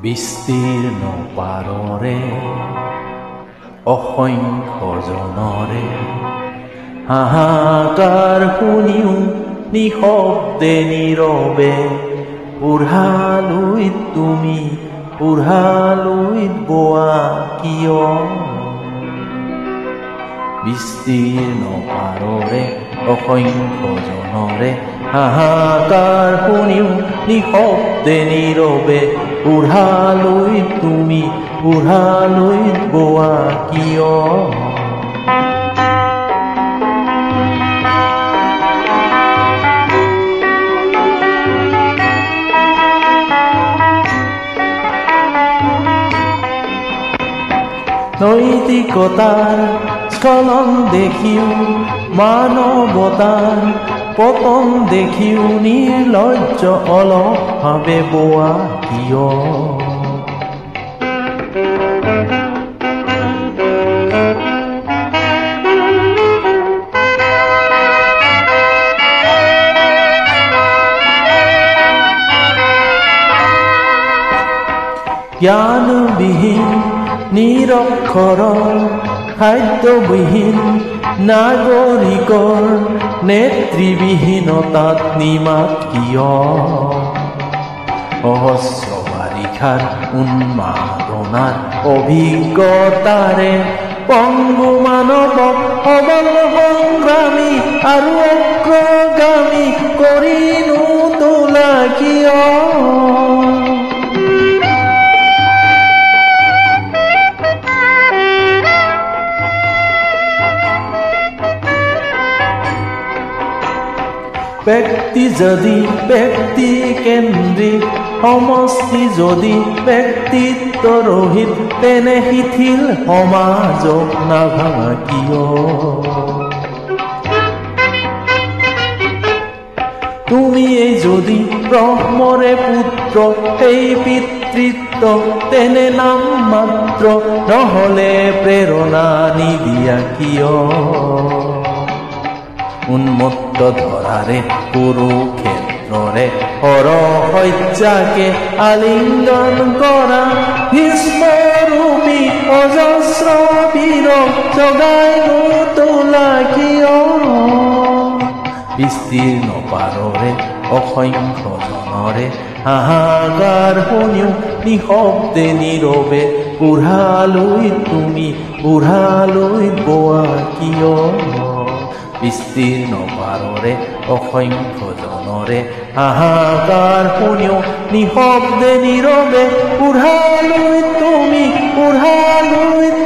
বিস্তীৰ্ণ পাৰৰে অসংখ্য জনৰে হাহাকাৰ শুনিও নিশব্দে নীৰৱে উৰ্হালৈত তুমি উৰ্হালৈত বোৱা কিয় বিস্তীৰ্ণ পাৰৰে অসংখ্য জনৰে হাহাকাৰ শুনিও নিশব্দে নীৰৱে উৰ্হালৈত তুমি উৰ্হালৈত বোৱা কিয় নৈতিকতাৰ স্খলন দেখিও মানৱতাৰ পতন দেখিও নিৰ্লজ্জ অলপভাৱে বোৱা কিয় জ্ঞানবিহীন নিৰক্ষৰ খাদ্যবিহীন নাগৰিকৰ নেতৃবিহীনতাত নিমাত কিয় সহস্ৰ বাৰিষাৰ উন্মাদনাৰ অভিজ্ঞতাৰে পংগু মানৱক সবল সংগ্ৰামী আৰু অগ্ৰগামী কৰি নোতোলা কিয় ব্যক্তি যদি ব্যক্তি কেন্দ্ৰিক সমষ্টি যদি ব্যক্তিত্ব ৰহিত তেনে শিথিল সমাজক নাভাঙা কিয় তুমিয়ে যদি ব্ৰহ্মৰে পুত্ৰ সেই পিতৃত্ব তেনে নাম মাত্ৰ নহলে প্ৰেৰণা নিদিয়া কিয় উন্মত্ত ধৰাৰে কুৰুক্ষেত্ৰৰে হৰশয্যাকে আলিংগন কৰা ভীষ্মৰূপী অজস্ৰ বীৰক জগাই নোতোলা কিয় বিস্তীৰ্ণ পাৰৰে অসংখ্য জনৰে হাহাকাৰ শুনিও নিশব্দে নীৰৱে উৰ্হালৈত তুমি উৰ্হালৈত বোৱা কিয় বিস্তীৰ্ণ পাৰৰে অসংখ্য জনৰে হাহাকাৰ শুনিও নিশব্দে নীৰৱে উৰ্হালৈত তুমি উৰ্হালৈত